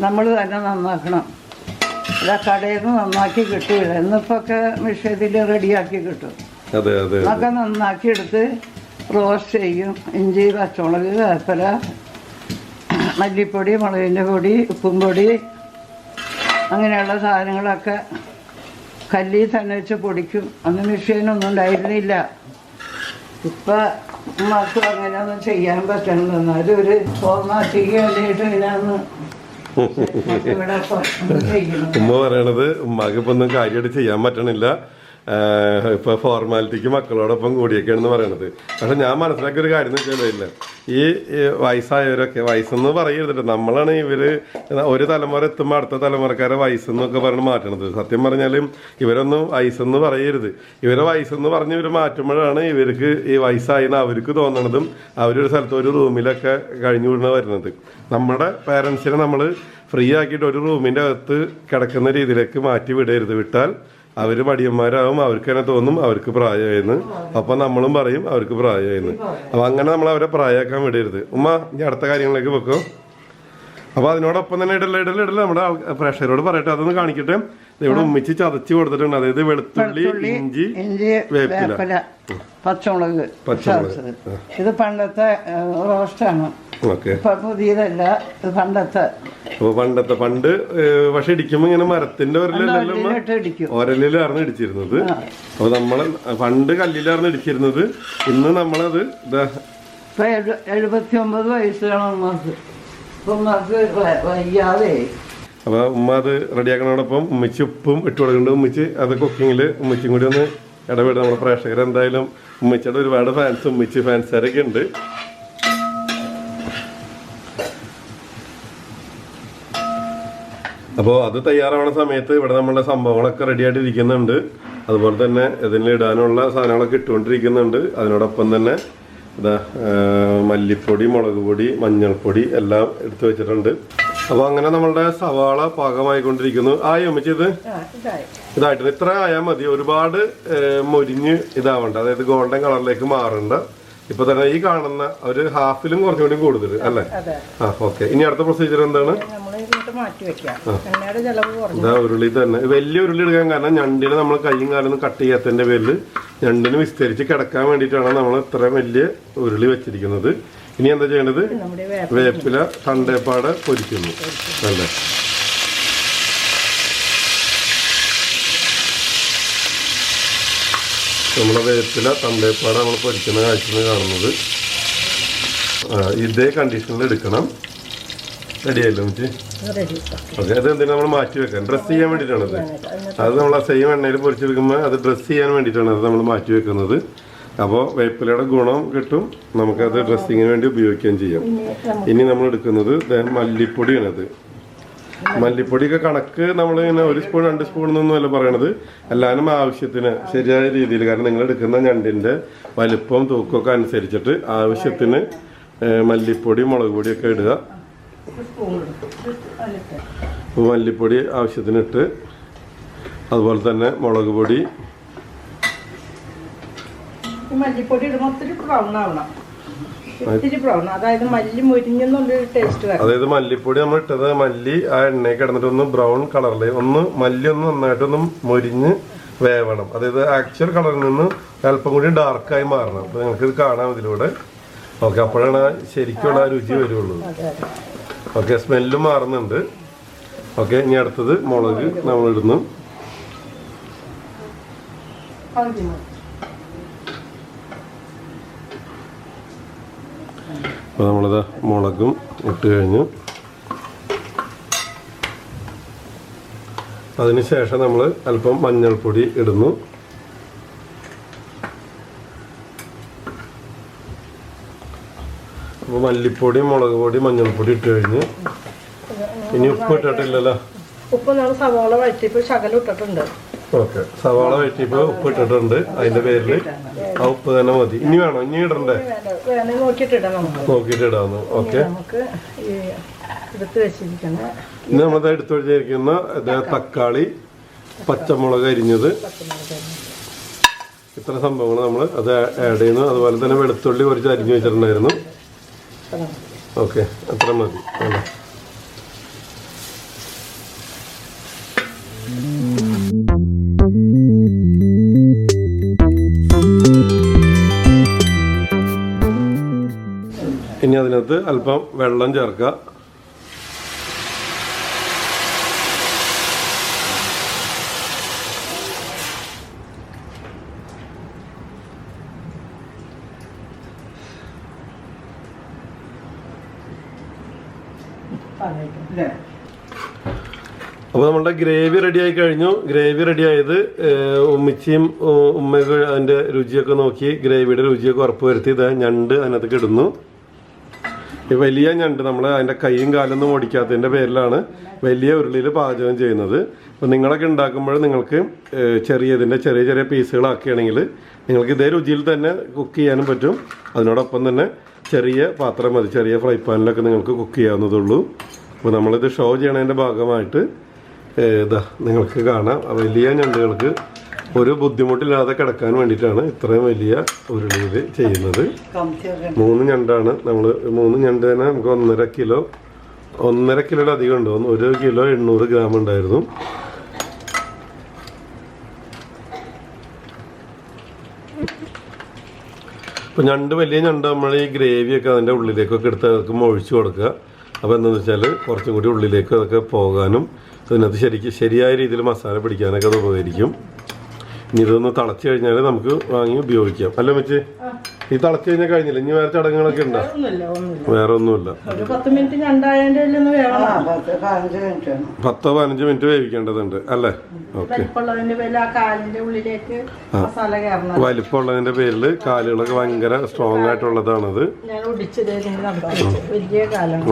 C: നമ്മൾ തന്നെ നന്നാക്കണം. അല്ല കടയിൽ നിന്ന് നന്നാക്കി കിട്ടില്ല. ഇന്നിപ്പൊക്കെ മിഷ്യത്തിൽ റെഡിയാക്കി കിട്ടും. അതൊക്കെ നന്നാക്കി എടുത്ത് റോസ്റ്റ് ചെയ്യും. ഇഞ്ചി, പച്ചമുളക്, വേപ്പില, മല്ലിപ്പൊടി, മുളകിൻ്റെ പൊടി, ഉപ്പും പൊടി, അങ്ങനെയുള്ള സാധനങ്ങളൊക്കെ കല്ലിൽ തന്നെ വെച്ച് പൊടിക്കും. അന്ന് മെഷീനൊന്നും ഉണ്ടായിരുന്നില്ല. ഇപ്പം ഉമ്മക്ക് അങ്ങനെയൊന്നും ചെയ്യാൻ പറ്റണില്ല. എന്നാലും ഒരു ഫോർമാറ്റിക്ക് വേണ്ടിയിട്ട് ഇതിനൊന്ന് ഇവിടെ ചെയ്യുന്നു.
A: ഉമ്മ പറയണത് ഉമ്മാക്ക് ഇപ്പൊ ഒന്നും കാര്യമായിട്ട് ചെയ്യാൻ പറ്റണില്ല. ഇപ്പൊ ഫോർമാലിറ്റിക്ക് മക്കളോടൊപ്പം കൂടിയൊക്കെയാണെന്ന് പറയണത്. പക്ഷെ ഞാൻ മനസ്സിലാക്കിയ ഒരു കാര്യം എന്ന് വെച്ചാൽ ഈ വയസ്സായവരൊക്കെ, വയസ്സെന്ന് പറയരുത്, നമ്മളാണ് ഇവര് ഒരു തലമുറ എത്തുമ്പോൾ അടുത്ത തലമുറക്കാരെ വയസ്സെന്നൊക്കെ പറഞ്ഞ് മാറ്റണത്. സത്യം പറഞ്ഞാലും ഇവരൊന്നും വയസ്സെന്ന് പറയരുത്. ഇവരെ വയസ്സെന്ന് പറഞ്ഞ് ഇവർ മാറ്റുമ്പോഴാണ് ഇവർക്ക് ഈ വയസ്സായെന്ന് അവർക്ക് തോന്നണതും അവരൊരു സ്ഥലത്ത് ഒരു റൂമിലൊക്കെ കഴിഞ്ഞു വിടണ വരുന്നത്. നമ്മുടെ പേരൻസിനെ നമ്മൾ ഫ്രീ ആക്കിയിട്ട് ഒരു റൂമിൻ്റെ അകത്ത് കിടക്കുന്ന രീതിയിലേക്ക് മാറ്റി വിടരുത്. വിട്ടാൽ അവർ മടിയന്മാരാകും. അവർക്ക് തന്നെ തോന്നും അവർക്ക് പ്രായമായെന്ന്. അപ്പം നമ്മളും പറയും അവർക്ക് പ്രായമായെന്ന്. അപ്പം അങ്ങനെ നമ്മൾ അവരെ പ്രായമാക്കാൻ വിടരുത്. ഉമ്മ ഇനി അടുത്ത കാര്യങ്ങളിലേക്ക് വെക്കോ. അപ്പോൾ അതിനോടൊപ്പം തന്നെ ഇടല നമ്മുടെ പ്രേക്ഷകരോട് പറയട്ടെ, അതൊന്ന് കാണിക്കട്ടെ. ഇവിടെ ഉമ്മിച്ച് ചതച്ച് കൊടുത്തിട്ടുണ്ട്. അതായത് വെളുത്തുള്ളി, ഇഞ്ചി, വേപ്പില,
C: പച്ചമുളക്. ഇത് പണ്ടത്തെ റോസ്റ്റാണ്. പുതിയതല്ല, ഇത് പണ്ടത്തെ.
A: പണ്ട് പക്ഷെ ഇടിക്കുമ്പോ ഇങ്ങനെ മരത്തിന്റെ ഒരലിലായിരുന്നു ഇടിച്ചിരുന്നത്. അപ്പൊ നമ്മള് പണ്ട് കല്ലിലായിരുന്നു ഇടിച്ചിരുന്നത്. ഇന്ന് നമ്മളത്
C: 79 വയസ്സാണ് ഉമ്മക്ക്. വയ്യാതെ.
A: അപ്പൊ ഉമ്മ അത് റെഡിയാക്കണോടൊപ്പം ഉമ്മിച്ച് ഉപ്പും ഇട്ട് കൊടുക്കുന്നുണ്ട്. ഉമ്മിച്ച് അത് കുക്കിങ്ങില് ഉമ്മിച്ചും കൂടി ഒന്ന് ഇടപെടും. നമ്മുടെ പ്രേക്ഷകർ എന്തായാലും ഉമ്മിച്ചയുടെ ഒരുപാട് ഫാൻസ്, ഉമ്മിച്ച് ഫാൻസുകാരൊക്കെ ഉണ്ട്. അപ്പോൾ അത് തയ്യാറാവുന്ന സമയത്ത് ഇവിടെ നമ്മളുടെ സംഭവങ്ങളൊക്കെ റെഡി ആയിട്ട് ഇരിക്കുന്നുണ്ട്. അതുപോലെ തന്നെ ഇതിന് ഇടാനുള്ള സാധനങ്ങളൊക്കെ ഇട്ടുകൊണ്ടിരിക്കുന്നുണ്ട്. അതിനോടൊപ്പം തന്നെ ഇതാ മല്ലിപ്പൊടി, മുളക് പൊടി, മഞ്ഞൾപ്പൊടി എല്ലാം എടുത്തു വെച്ചിട്ടുണ്ട്. അപ്പോൾ അങ്ങനെ നമ്മളുടെ സവാള പാകമായിക്കൊണ്ടിരിക്കുന്നു. ഒമിച്ചത് ഇതായിട്ടുണ്ട്. ഇത്ര ആയാൽ മതി. ഒരുപാട് മൊരിഞ്ഞ് ഇതാവണ്ട, അതായത് ഗോൾഡൻ കളറിലേക്ക് മാറണ്ട. ഇപ്പൊ തന്നെ ഈ കാണുന്ന ഒരു ഹാഫിലും കുറച്ചുകൂടി കൂടുതൽ അല്ലേ? ആ ഓക്കെ. ഇനി അടുത്ത പ്രൊസീജിയർ എന്താണ്? ഇതാ ഉരുളി തന്നെ വലിയ ഉരുളി എടുക്കാൻ കാരണം ഞണ്ടിന് നമ്മൾ കൈയും കാലൊന്നും കട്ട് ചെയ്യാത്തതിന്റെ പേരിൽ ഞണ്ടിന് വിസ്തരിച്ച് കിടക്കാൻ വേണ്ടിയിട്ടാണ് നമ്മൾ ഇത്ര വലിയ ഉരുളി വെച്ചിരിക്കുന്നത്. ഇനി എന്താ ചെയ്യേണ്ടത്? വേപ്പില തണ്ടേപ്പാട് പൊരിക്കുന്നു അല്ലേ? നമ്മുടെ വേപ്പില തണ്ടേപ്പാട് നമ്മൾ പൊരിക്കുന്ന കാഴ്ചയാണ് കാണുന്നത്. ഇതേ കണ്ടീഷനിൽ എടുക്കണം. റെഡി ആയല്ലോ മിച്ച്.
B: റെഡി.
A: ഓക്കെ, അത് എന്തിനാ നമ്മൾ മാറ്റി വെക്കാൻ? ഡ്രസ്സ് ചെയ്യാൻ വേണ്ടിയിട്ടാണത്. അത് നമ്മൾ ആ സെയിം എണ്ണയിൽ പൊരിച്ചെടുക്കുമ്പോൾ അത് ഡ്രസ്സ് ചെയ്യാൻ വേണ്ടിയിട്ടാണ് അത് നമ്മൾ മാറ്റി വെക്കുന്നത്. അപ്പോൾ വേപ്പിലയുടെ ഗുണം കിട്ടും, നമുക്കത് ഡ്രസ്സിങ്ങിന് വേണ്ടി ഉപയോഗിക്കുകയും ചെയ്യാം. ഇനി നമ്മൾ എടുക്കുന്നത് മല്ലിപ്പൊടിയാണത്. മല്ലിപ്പൊടിയൊക്കെ കണക്ക് നമ്മൾ ഇങ്ങനെ 1 സ്പൂൺ 2 സ്പൂൺ എന്നൊന്നുമല്ല പറയണത്, എല്ലാവരും ആവശ്യത്തിന് ശരിയായ രീതിയിൽ. കാരണം നിങ്ങൾ എടുക്കുന്ന ഞണ്ടിൻ്റെ വലിപ്പം തൂക്കമൊക്കെ അനുസരിച്ചിട്ട് ആവശ്യത്തിന് മല്ലിപ്പൊടി മുളക് പൊടിയൊക്കെ ഇടുക. അപ്പോൾ മല്ലിപ്പൊടി ആവശ്യത്തിന് ഇട്ട്, അതുപോലെ തന്നെ മുളക് പൊടി.
B: മല്ലിപ്പൊടി ഇടുമ്പോൾ ഒത്തിരി ബ്രൗൺ ആവണം, ഇത്തിരി ബ്രൗൺ, അതായത് മല്ലി മുരിഞ്ഞെന്നുള്ളൊരു ടേസ്റ്റ് വരും.
A: അതായത് മല്ലിപ്പൊടി നമ്മൾ ഇട്ടത് മല്ലി ആ എണ്ണയിൽ കിടന്നിട്ട് ഒന്ന് ബ്രൗൺ കളറിൽ മല്ലി ഒന്ന് നന്നായിട്ടൊന്ന് മൊരിഞ്ഞ് വേവണം. അതായത് ആക്ച്വൽ കളറിൽ നിന്ന് അല്പം കൂടി ഡാർക്കായി മാറണം. അപ്പോൾ നിങ്ങൾക്ക് ഇത് കാണാം ഇതിലൂടെ. ഓക്കെ, അപ്പോഴാണ് ശരിക്കുള്ള രുചി വരുള്ളൂ. ഓക്കെ, സ്മെല്ലും മാറുന്നുണ്ട്. ഓക്കെ, ഇനി അടുത്തത് മുളക് നമ്മൾ ഇടുന്നു. അപ്പോൾ നമ്മളിത് മുളകും ഇട്ട് കഴിഞ്ഞു. അതിനുശേഷം നമ്മൾ അല്പം മഞ്ഞൾപ്പൊടി ഇടുന്നു. അപ്പോൾ മല്ലിപ്പൊടി മുളക് പൊടി മഞ്ഞൾപ്പൊടി ഇട്ട് കഴിഞ്ഞു. ഇനി ഉപ്പ് ഇട്ടിട്ടില്ലല്ലോ?
B: ഉപ്പ് നമ്മൾ സവാള വഴറ്റിയപ്പോൾ ശകലം ഇട്ടിട്ടുണ്ട്.
A: ഓക്കെ, സവാള വഴറ്റിയപ്പോൾ ഉപ്പ് ഇട്ടിട്ടുണ്ട്. അതിന്റെ പേരിൽ ആ ഉപ്പ് തന്നെ മതി. ഇനി വേണോ? ഇനി ഇടണ്ടേ? നോക്കിയിട്ട് ഇടാവുന്നു. ഓക്കെ, ഇനി നമ്മളത് എടുത്തു വെച്ചിരിക്കുന്ന തക്കാളി, പച്ചമുളക് അരിഞ്ഞത്, ഇത്ര സംഭവങ്ങൾ നമ്മൾ അത് ആഡ് ചെയ്യുന്നു. അതുപോലെ തന്നെ വെളുത്തുള്ളി കുറച്ച് അരിഞ്ഞു വെച്ചിട്ടുണ്ടായിരുന്നു. ഓക്കെ, അത്ര മതി. ഇനി അതിനകത്ത് അല്പം വെള്ളം ചേർക്കുക. അപ്പോൾ നമ്മളുടെ ഗ്രേവി റെഡി ആയി കഴിഞ്ഞു. ഗ്രേവി റെഡി ആയത് ഉമ്മിച്ചിയും ഉമ്മയൊക്കെ അതിൻ്റെ രുചിയൊക്കെ നോക്കി ഗ്രേവിയുടെ രുചിയൊക്കെ ഉറപ്പ് വരുത്തി ഇതാ ഞണ്ട് അതിനകത്ത് ഇടുന്നു. ഈ വലിയ ഞണ്ട് നമ്മൾ അതിൻ്റെ കൈയും കാലൊന്നും ഓടിക്കാത്തതിൻ്റെ പേരിലാണ് വലിയ ഉരുളിയിൽ പാചകം ചെയ്യുന്നത്. അപ്പോൾ നിങ്ങളൊക്കെ ഉണ്ടാക്കുമ്പോൾ നിങ്ങൾക്ക് ഇതിൻ്റെ ചെറിയ ചെറിയ പീസുകളാക്കുകയാണെങ്കിൽ നിങ്ങൾക്ക് ഇതേ രുചിയിൽ തന്നെ കുക്ക് ചെയ്യാനും പറ്റും. അതിനോടൊപ്പം തന്നെ ചെറിയ പാത്രം മതി, ചെറിയ ഫ്രൈ പാനിലൊക്കെ നിങ്ങൾക്ക് കുക്ക് ചെയ്യാവുന്നതുള്ളൂ. അപ്പോൾ നമ്മളിത് ഷോ ചെയ്യണതിൻ്റെ ഭാഗമായിട്ട് ഇതാ നിങ്ങൾക്ക് കാണാം. വലിയ ഞണ്ടുകൾക്ക് ഒരു ബുദ്ധിമുട്ടില്ലാതെ കിടക്കാൻ വേണ്ടിയിട്ടാണ് ഇത്രയും വലിയ ഉരുളിയിൽ ചെയ്യുന്നത്. 3 ഞണ്ടാണ് നമ്മൾ. 3 ഞണ്ട് തന്നെ നമുക്ക് 1.5 കിലോയുടെ അധികം ഉണ്ട്. 1 കിലോ 800 ഗ്രാം ഉണ്ടായിരുന്നു. അപ്പോൾ ഞണ്ട് വലിയ ഞണ്ട് നമ്മൾ ഈ ഗ്രേവിയൊക്കെ അതിൻ്റെ ഉള്ളിലേക്കൊക്കെ എടുത്ത് അതൊക്കെ ഒഴിച്ചു കൊടുക്കുക. അപ്പോൾ എന്താണെന്ന് വെച്ചാൽ കുറച്ചും കൂടി ഉള്ളിലേക്ക് അതൊക്കെ പോകാനും അതിനകത്ത് ശരിയായ രീതിയിൽ മസാല പിടിക്കാനൊക്കെ അത് ഉപകരിക്കും. ഇനി ഇതൊന്ന് തിളച്ച് കഴിഞ്ഞാൽ നമുക്ക് വാങ്ങി ഉപയോഗിക്കാം. അല്ല മച്ചി, ഈ തിളച്ച് കഴിഞ്ഞാൽ കഴിഞ്ഞില്ല? ഇനി വേറെ ചടങ്ങുകളൊക്കെ ഉണ്ടോ? വേറെ ഒന്നുമില്ല. 10-15 മിനിറ്റ് വേവിക്കേണ്ടതുണ്ട് അല്ലേ? ഓക്കെ, വലിപ്പമുള്ളതിന്റെ പേരിൽ കാലുകളൊക്കെ ഭയങ്കര സ്ട്രോങ് ആയിട്ടുള്ളതാണത്.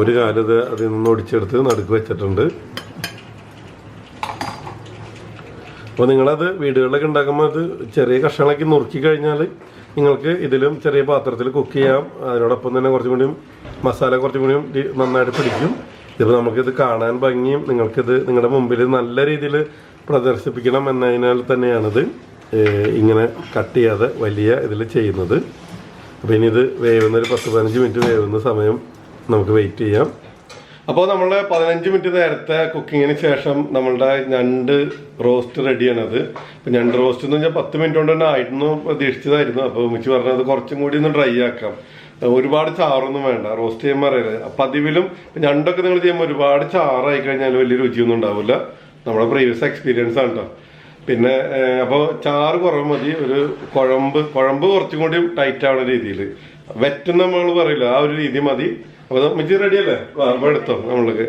A: ഒരു കാല് ഇത് അതിൽ നിന്ന് ഒടിച്ചെടുത്ത് നടുക്ക് വെച്ചിട്ടുണ്ട്. അപ്പോൾ നിങ്ങളത് വീടുകളിലൊക്കെ ഉണ്ടാക്കുമ്പോൾ അത് ചെറിയ കഷ്ണങ്ങളൊക്കെ നുറുക്കി കഴിഞ്ഞാൽ നിങ്ങൾക്ക് ഇതിലും ചെറിയ പാത്രത്തിൽ കുക്ക് ചെയ്യാം. അതിനോടൊപ്പം തന്നെ കുറച്ചും കൂടിയും മസാല കുറച്ചും കൂടിയും നന്നായിട്ട് പിടിക്കും. ഇതിപ്പോൾ നമുക്കിത് കാണാൻ ഭംഗിയും നിങ്ങൾക്കിത് നിങ്ങളുടെ മുമ്പിൽ നല്ല രീതിയിൽ പ്രദർശിപ്പിക്കണം എന്നതിനാൽ തന്നെയാണിത് ഇങ്ങനെ കട്ട് ചെയ്യാതെ വലിയ ഇതിൽ ചെയ്യുന്നത്. അപ്പോൾ ഇനി ഇത് വേവുന്നൊരു 10-15 മിനിറ്റ് വേവുന്ന സമയം നമുക്ക് വെയിറ്റ് ചെയ്യാം. അപ്പോൾ നമ്മൾ 15 മിനിറ്റ് നേരത്തെ കുക്കിങ്ങിന് ശേഷം നമ്മളുടെ ഞണ്ട് റോസ്റ്റ് റെഡിയാണത്. അപ്പോൾ ഞണ്ട് റോസ്റ്റ് എന്ന് വെച്ചാൽ 10 മിനിറ്റ് കൊണ്ട് തന്നെ ആയിരുന്നു പ്രതീക്ഷിച്ചതായിരുന്നു. അപ്പോൾ മിച്ച് പറഞ്ഞത് കുറച്ചും കൂടി ഒന്ന് ഡ്രൈ ആക്കാം, ഒരുപാട് ചാറൊന്നും വേണ്ട റോസ്റ്റ് ചെയ്യുമ്പോൾ അറിയാം. പതിവിലും ഞണ്ടൊക്കെ നിങ്ങൾ ചെയ്യുമ്പോൾ ഒരുപാട് ചാറായി കഴിഞ്ഞാൽ വലിയ രുചിയൊന്നും ഉണ്ടാവില്ല. നമ്മുടെ പ്രീവിയസ് എക്സ്പീരിയൻസ് ആണ് കേട്ടോ. പിന്നെ അപ്പോൾ ചാറ് കുറവ് മതി. ഒരു കുഴമ്പ് കുറച്ചും കൂടി ടൈറ്റ് ആവുന്ന രീതിയിൽ, വെറ്റെന്ന് നമ്മൾ പറയില്ല ആ ഒരു രീതി മതി. അപ്പോൾ മിച്ചി റെഡിയല്ലേ? അപ്പോൾ എടുത്തോ നമ്മൾക്ക്.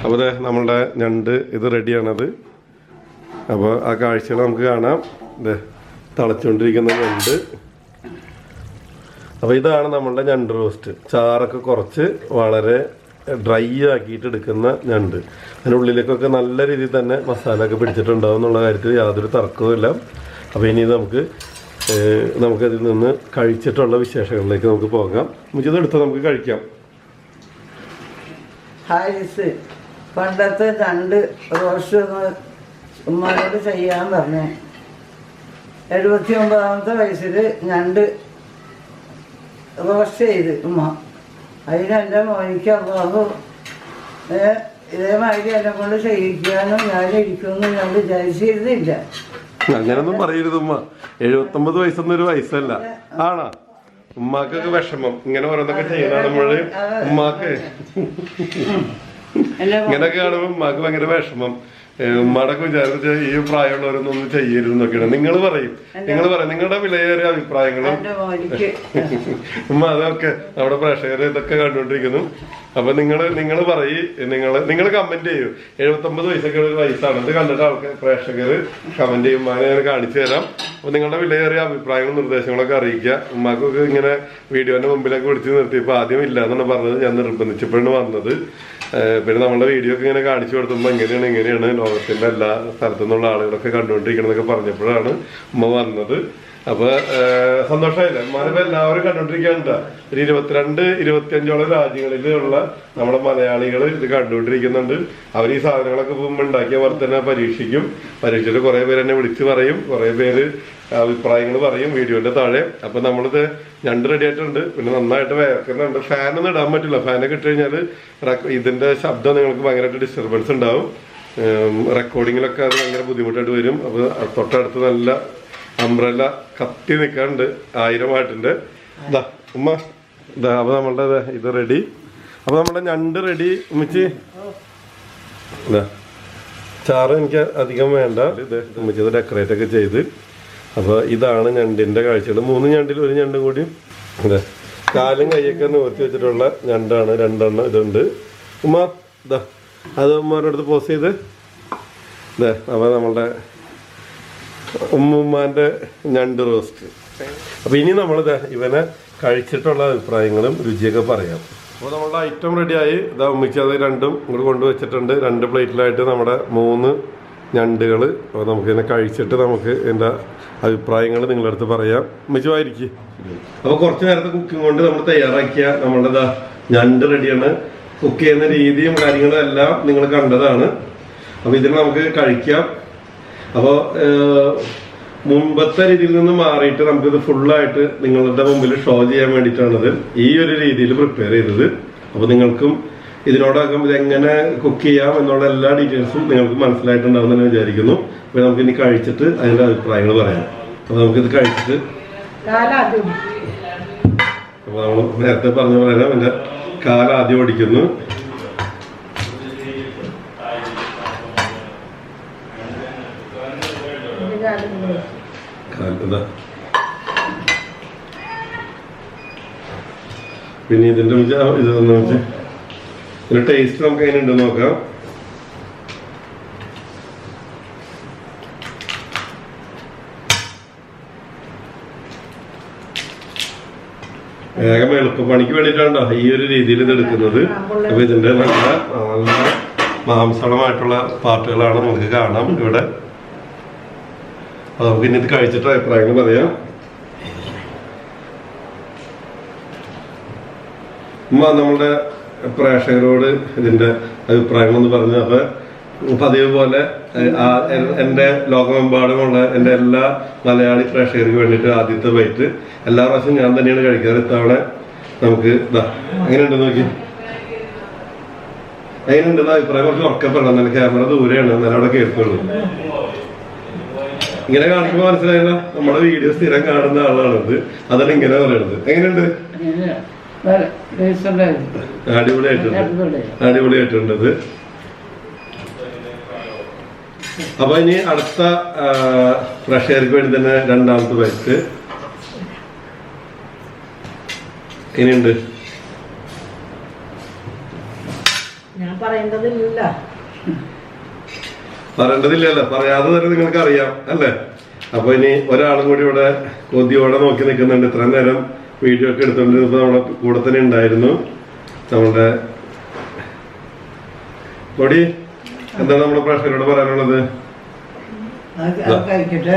A: അപ്പോൾ നമ്മളുടെ ഞണ്ട് ഇത് റെഡിയാണത്. അപ്പോൾ ആ കാഴ്ചകൾ നമുക്ക് കാണാം. ഇത് തിളച്ചുകൊണ്ടിരിക്കുന്ന ഞണ്ട്. അപ്പോൾ ഇതാണ് നമ്മളുടെ ഞണ്ട് റോസ്റ്റ്. ചാറൊക്കെ കുറച്ച് വളരെ ഡ്രൈ ആക്കിയിട്ട് എടുക്കുന്ന ഞണ്ട്. അതിൻ്റെ ഉള്ളിലേക്കൊക്കെ നല്ല രീതിയിൽ തന്നെ മസാല ഒക്കെ പിടിച്ചിട്ടുണ്ടാവും എന്നുള്ള കാര്യത്തിൽ യാതൊരു തർക്കവുമില്ല. അപ്പോൾ ഇനി നമുക്കതിൽ നിന്ന് കഴിച്ചിട്ടുള്ള വിശേഷങ്ങളിലേക്ക് നമുക്ക് പോകാം. മുജിത് എടുത്ത് നമുക്ക് കഴിക്കാം.
C: ഹാരിസ് പണ്ടത്തെ ഞണ്ട് റോസ്റ്റ് ഒന്ന് ഉമ്മാനോട് ചെയ്യാൻ പറഞ്ഞു. 79ാമത്തെ വയസ്സിൽ ഞണ്ട് റോസ്റ്റ് ചെയ്ത് ഉമ്മ. അതിന് എൻ്റെ മോനിക്ക് അള്ളാഹു ഇതേമാതിരി എന്നെ കൊണ്ട് ചെയ്യിക്കാനും ഞാൻ ഇരിക്കുമെന്ന് ഞാൻ വിചാരിച്ചിരുന്നില്ല.
A: അങ്ങനൊന്നും പറയരുത് ഉമ്മ. 79 വയസ്സൊന്നും ഒരു വയസ്സല്ല. ആണോ? ഉമ്മാക്കൊക്കെ വിഷമം ഇങ്ങനെ ഓരോന്നൊക്കെ ചെയ്യണം നമ്മള്. ഉമ്മാക്ക് ഇങ്ങനൊക്കെ കാണുമ്പോ ഉമ്മാക്ക് ഭയങ്കര വിഷമം. ഉമ്മാടൊക്കെ വിചാരിച്ച ഈ പ്രായമുള്ളവരൊന്നും ഒന്നും ചെയ്യരുതെന്നൊക്കെയാണ്. നിങ്ങൾ പറയും നിങ്ങളുടെ വിലയേറിയ അഭിപ്രായങ്ങളും. ഉമ്മ അതൊക്കെ നമ്മുടെ പ്രേക്ഷകർ ഇതൊക്കെ കണ്ടുകൊണ്ടിരിക്കുന്നു. അപ്പൊ നിങ്ങൾ പറയും, നിങ്ങൾ കമന്റ് ചെയ്യൂ. 79 വയസ്സൊക്കെ ഒരു വയസ്സാണ്. ഇത് കണ്ടിട്ട് ആൾക്കാർ പ്രേക്ഷകർ കമന്റ് ചെയ്യും. ഉമ്മാനെ ഞാൻ കാണിച്ചു തരാം. അപ്പൊ നിങ്ങളുടെ വിലയേറിയ അഭിപ്രായങ്ങളും നിർദ്ദേശങ്ങളൊക്കെ അറിയിക്കുക. ഉമ്മാക്കൊക്കെ ഇങ്ങനെ വീഡിയോന്റെ മുമ്പിലൊക്കെ വിളിച്ച് നിർത്തിയപ്പോൾ ആദ്യം ഇല്ല എന്നാണ് പറഞ്ഞത്. ഞാൻ നിർബന്ധിച്ചപ്പോഴാണ് വന്നത്. പിന്നെ നമ്മുടെ വീഡിയോ ഒക്കെ ഇങ്ങനെ കാണിച്ചു കൊടുത്തുമ്പോൾ ഇങ്ങനെയാണ് ലോകത്തിന്റെ എല്ലാ സ്ഥലത്തു നിന്നുള്ള ആളുകളൊക്കെ കണ്ടുകൊണ്ടിരിക്കണമെന്നൊക്കെ പറഞ്ഞപ്പോഴാണ് ഉമ്മ വന്നത്. അപ്പൊ സന്തോഷമായില്ല. ഉമ്മാനിപ്പോ എല്ലാവരും കണ്ടുകൊണ്ടിരിക്കാനുണ്ട്. ഒരു 22-25ഓളം രാജ്യങ്ങളിലുള്ള നമ്മുടെ മലയാളികൾ ഇത് കണ്ടുകൊണ്ടിരിക്കുന്നുണ്ട്. അവർ ഈ സാധനങ്ങളൊക്കെ പോകുമ്പോൾ ഉണ്ടാക്കിയ പോലെ തന്നെ പരീക്ഷിച്ചിട്ട് കുറെ പേര് എന്നെ വിളിച്ച് പറയും, കുറെ പേര് അഭിപ്രായങ്ങൾ പറയും വീഡിയോന്റെ താഴെ. അപ്പൊ നമ്മളിത് ഞണ്ട് റെഡി ആയിട്ടുണ്ട്. പിന്നെ നന്നായിട്ട് വേർക്കുന്നുണ്ട്. ഫാനൊന്നും ഇടാൻ പറ്റില്ല. ഫാനൊക്കെ ഇട്ട് കഴിഞ്ഞാൽ ഇതിന്റെ ശബ്ദം നിങ്ങൾക്ക് ഭയങ്കരമായിട്ട് ഡിസ്റ്റർബൻസ് ഉണ്ടാവും. റെക്കോർഡിങ്ങിലൊക്കെ അത് ഭയങ്കര ബുദ്ധിമുട്ടായിട്ട് വരും. അപ്പൊ തൊട്ടടുത്ത് നല്ല അംബ്രല്ല കത്തി നിൽക്കാറുണ്ട് 1000 വാട്ടിന്റെ. ഇതാ ഉമ്മ ഇതാ. അപ്പൊ നമ്മളുടെ ഇത് റെഡി. അപ്പൊ നമ്മുടെ ഞണ്ട് റെഡി. ഉമ്മച്ചി ഇതാ ചാറ് എനിക്ക് അധികം വേണ്ട. ഉമ്മച്ചി ഇത് ഡെക്കറേറ്റ് ഒക്കെ ചെയ്ത്. അപ്പൊ ഇതാണ് ഞണ്ടിന്റെ കാഴ്ചകൾ. 3 ഞണ്ടിൽ 1 ഞണ്ടും കൂടി അതെ കാലും കൈയൊക്കെ നിവർത്തി വെച്ചിട്ടുള്ള ഞണ്ടാണ്. 2 എണ്ണം ഇതുണ്ട്. ഉമ്മ ഇതാ അത് ഉമ്മാരുടെ അടുത്ത് പോസ് ചെയ്ത് ഇതേ. അപ്പൊ നമ്മളുടെ ഉമ്മാന്റെ ഞണ്ട് റോസ്റ്റ്. അപ്പൊ ഇനി നമ്മളിത് ഇവനെ കഴിച്ചിട്ടുള്ള അഭിപ്രായങ്ങളും രുചിയൊക്കെ പറയാം. അപ്പോൾ നമ്മളുടെ ഐറ്റം റെഡിയായി. ഇതാ ഉമ്മിച്ച് അത് രണ്ടും ഇങ്ങോട്ട് കൊണ്ടുവച്ചിട്ടുണ്ട്. 2 പ്ലേറ്റിലായിട്ട് നമ്മുടെ 3 ഞണ്ടുകൾ. അപ്പോൾ നമുക്കിതിനെ കഴിച്ചിട്ട് നമുക്ക് ഇതിൻ്റെ അഭിപ്രായങ്ങൾ നിങ്ങളുടെ അടുത്ത് പറയാം. ഉമ്മിച്ചുമായിരിക്കും. അപ്പോൾ കുറച്ച് നേരത്തെ കുക്കിംഗ് കൊണ്ട് നമ്മൾ തയ്യാറാക്കിയ നമ്മളുടെ ഞണ്ട് റെഡിയാണ്. കുക്ക് ചെയ്യുന്ന രീതിയും കാര്യങ്ങളും എല്ലാം നിങ്ങൾ കണ്ടതാണ്. അപ്പോൾ ഇതിന് നമുക്ക് കഴിക്കാം. അപ്പോൾ മുമ്പത്തെ രീതിയിൽ നിന്ന് മാറിയിട്ട് നമുക്കിത് ഫുള്ളായിട്ട് നിങ്ങളുടെ മുമ്പിൽ ഷോ ചെയ്യാൻ വേണ്ടിയിട്ടാണിത് ഈ ഒരു രീതിയിൽ പ്രിപ്പയർ ചെയ്തത്. അപ്പോൾ നിങ്ങൾക്കും ഇതിനോടകം ഇതെങ്ങനെ കുക്ക് ചെയ്യാം എന്നുള്ള എല്ലാ ഡീറ്റെയിൽസും നിങ്ങൾക്ക് മനസ്സിലായിട്ടുണ്ടാവുമെന്ന് വിചാരിക്കുന്നു. അപ്പോൾ നമുക്ക് ഇനി കഴിച്ചിട്ട് അതിൻ്റെ അഭിപ്രായങ്ങൾ പറയാം. അപ്പോൾ നമുക്കിത് കഴിച്ചിട്ട് അപ്പോൾ നമ്മൾ നേരത്തെ പറഞ്ഞ പോലെ എൻ്റെ കാലാദ്യം ഓടിക്കുന്നു. പിന്നെ ഇതിന്റെ ഇതെന്ന് വെച്ചാൽ ഇതിന്റെ ടേസ്റ്റ് നമുക്ക് എങ്ങനെയുണ്ടെന്ന് നോക്കാം. വേഗം എളുപ്പപ്പണിക്ക് വേണ്ടിയിട്ടാണ് ഈ ഒരു രീതിയിൽ ഇത് എടുക്കുന്നത്. അപ്പൊ ഇതിന്റെ നല്ല മാംസളമായിട്ടുള്ള പാർട്ടുകളാണ് നമുക്ക് കാണാം ഇവിടെ. അപ്പൊ നമുക്ക് ഇനി ഇത് കഴിച്ചിട്ട് അഭിപ്രായങ്ങൾ പറയാം. ഉമ്മ നമ്മളുടെ പ്രേക്ഷകരോട് ഇതിന്റെ അഭിപ്രായങ്ങളെന്ന് പറഞ്ഞു. അപ്പൊ പതിവ് പോലെ എൻ്റെ ലോകമെമ്പാടുമുള്ള എൻ്റെ എല്ലാ മലയാളി പ്രേക്ഷകർക്ക് വേണ്ടിയിട്ട് ആദ്യത്തെ ബൈറ്റ് എല്ലാ പ്രാവശ്യവും ഞാൻ തന്നെയാണ് കഴിക്കാറ്. ഇത്തവണ നമുക്ക് ഇതാ എങ്ങനെയുണ്ട് നോക്കി. എങ്ങനെയുണ്ടെന്ന് അഭിപ്രായം കുറച്ച് ഉറക്കപ്പെടണം. നല്ല ക്യാമറ ദൂരെയാണ്, എന്നാലും അവിടെ കേൾക്കുള്ളൂ. ഇങ്ങനെ കാണിക്കുമ്പോൾ മനസ്സിലായില്ല നമ്മുടെ വീഡിയോ സ്ഥിരം കാണുന്ന ആളാണിത്. അതാണ് ഇങ്ങനെ പറയണത്. എങ്ങനെയുണ്ട്? അടിപൊളിയായിട്ടുണ്ട്. അപ്പൊ ഇനി അടുത്ത പ്രേക്ഷകർക്ക് വേണ്ടി തന്നെ 2ാമത്തെ ബൈറ്റ് ഇനിയുണ്ട്.
B: പറയേണ്ടതില്ല.
A: പറയേണ്ടതില്ലല്ലോ, പറയാതെ തന്നെ നിങ്ങൾക്ക് അറിയാം അല്ലേ. അപ്പൊ ഇനി ഒരാളും കൂടി ഇവിടെ കൊതിയോടെ നോക്കി നിൽക്കുന്നുണ്ട്. ഇത്രയും നേരം വീഡിയോ ഒക്കെ എടുത്തോണ്ടിരുന്നപ്പോ നമ്മുടെ കൂടെ തന്നെ ഉണ്ടായിരുന്നു നമ്മുടെ കൊടി. എന്താണ് നമ്മുടെ പ്രേക്ഷകരോട് പറയാനുള്ളത്?
C: കഴിക്കട്ടെ,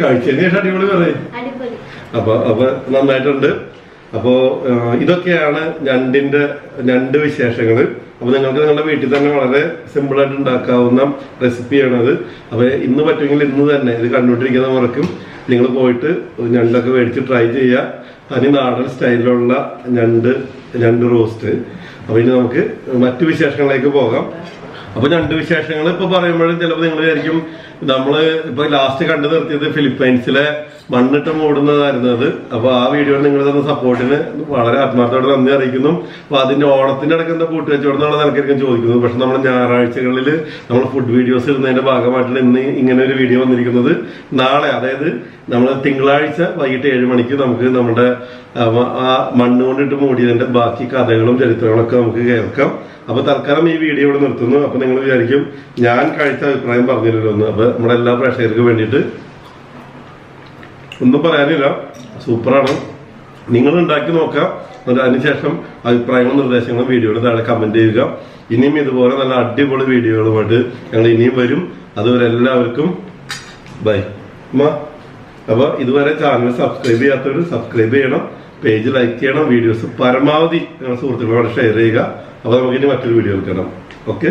A: കഴിച്ചതിന് ശേഷം അടിപൊളി പറയും. അപ്പൊ നന്നായിട്ടുണ്ട്. അപ്പോ ഇതൊക്കെയാണ് ഞണ്ട് വിശേഷങ്ങള്. അപ്പൊ നിങ്ങൾക്ക് നിങ്ങളുടെ വീട്ടിൽ തന്നെ വളരെ സിമ്പിൾ ആയിട്ട് ഉണ്ടാക്കാവുന്ന റെസിപ്പിയാണത്. അപ്പൊ ഇന്ന് പറ്റുമെങ്കിൽ ഇന്ന് തന്നെ ഇത് കണ്ടുകൊണ്ടിരിക്കുന്നവർക്കും നിങ്ങൾ പോയിട്ട് ഞണ്ടൊക്കെ മേടിച്ച് ട്രൈ ചെയ്യുക. തനി നാടൻ സ്റ്റൈലിലുള്ള ഞണ്ട് റോസ്റ്റ്. അപ്പൊ ഇനി നമുക്ക് മറ്റു വിശേഷങ്ങളിലേക്ക് പോകാം. അപ്പൊ ഞണ്ട് വിശേഷങ്ങൾ ഇപ്പൊ പറയുമ്പോഴും ചിലപ്പോൾ നിങ്ങൾ വിചാരിക്കും നമ്മള് ഇപ്പൊ ലാസ്റ്റ് കണ്ടു നിർത്തിയത് ഫിലിപ്പൈൻസിലെ മണ്ണിട്ട് മൂടുന്നതായിരുന്നു അത്. അപ്പൊ ആ വീഡിയോ നിങ്ങൾ തന്ന സപ്പോർട്ടിന് വളരെ ആത്മാർത്ഥത്തോടെ നന്ദി അറിയിക്കുന്നു. അപ്പൊ അതിന്റെ ഓണത്തിന്റെ ഇടയ്ക്ക് എന്താ കൂട്ടുവെച്ചോടെ എന്നുള്ള നിലക്കായിരിക്കും ചോദിക്കുന്നത്. പക്ഷെ നമ്മൾ ഞായറാഴ്ചകളിൽ നമ്മൾ ഫുഡ് വീഡിയോസ് ഇടുന്നതിന്റെ ഭാഗമായിട്ടാണ് ഇന്ന് ഇങ്ങനെ ഒരു വീഡിയോ വന്നിരിക്കുന്നത്. നാളെ, അതായത് നമ്മൾ തിങ്കളാഴ്ച വൈകിട്ട് 7 മണിക്ക് നമുക്ക് നമ്മുടെ ആ മണ്ണ് കൊണ്ടിട്ട് മൂടിയതിന്റെ ബാക്കി കഥകളും ചരിത്രങ്ങളൊക്കെ നമുക്ക് കേൾക്കാം. അപ്പൊ തൽക്കാലം ഈ വീഡിയോ ഇവിടെ നിർത്തുന്നു. അപ്പൊ നിങ്ങൾ വിചാരിക്കും ഞാൻ കഴിച്ച അഭിപ്രായം പറഞ്ഞില്ലല്ലോ എന്ന്. അപ്പൊ നമ്മുടെ എല്ലാ പ്രേക്ഷകർക്കും വേണ്ടിയിട്ട് ഒന്നും പറയാനില്ല, സൂപ്പറാണ്. നിങ്ങൾ ഉണ്ടാക്കി നോക്കാം. അതിനുശേഷം അഭിപ്രായങ്ങളും നിർദ്ദേശങ്ങളും വീഡിയോയുടെ താഴെ കമന്റ് ചെയ്യുക. ഇനിയും ഇതുപോലെ നല്ല അടിപൊളി വീഡിയോകളുമായിട്ട് ഞങ്ങൾ ഇനിയും വരും. അതുവരെ എല്ലാവർക്കും ബൈ. അപ്പൊ ഇതുവരെ ചാനൽ സബ്സ്ക്രൈബ് ചെയ്യാത്തവർ സബ്സ്ക്രൈബ് ചെയ്യണം, പേജ് ലൈക്ക് ചെയ്യണം, വീഡിയോസ് പരമാവധി സുഹൃത്തുക്കളോട് ഷെയർ ചെയ്യുക. അപ്പൊ നമുക്ക് ഇനി മറ്റൊരു വീഡിയോ എടുക്കണം. ഓക്കെ.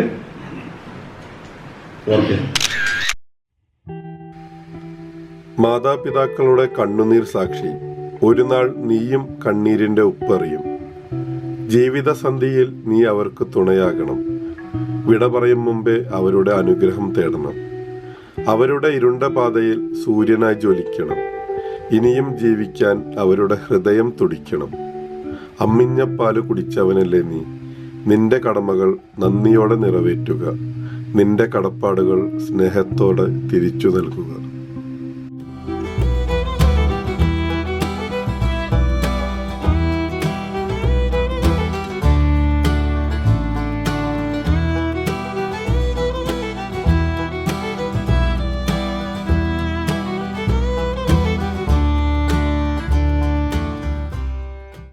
A: മാതാപിതാക്കളുടെ കണ്ണുനീർ സാക്ഷി, ഒരു നാൾ നീയും കണ്ണീരിന്റെ ഉപ്പറിയും. ജീവിതസന്ധിയിൽ നീ അവർക്ക് തുണയാകണം. വിട പറയും മുമ്പേ അവരുടെ അനുഗ്രഹം തേടണം. അവരുടെ ഇരുണ്ട പാതയിൽ സൂര്യനായി ജ്വലിക്കണം. ഇനിയും ജീവിക്കാൻ അവരുടെ ഹൃദയം തുടിക്കണം. അമ്മിഞ്ഞപ്പാല് കുടിച്ചവനല്ലേ നീ. നിന്റെ കടമകൾ നന്ദിയോടെ നിറവേറ്റുക. നിന്റെ കടപ്പാടുകൾ സ്നേഹത്തോടെ തിരിച്ചു നൽകുക.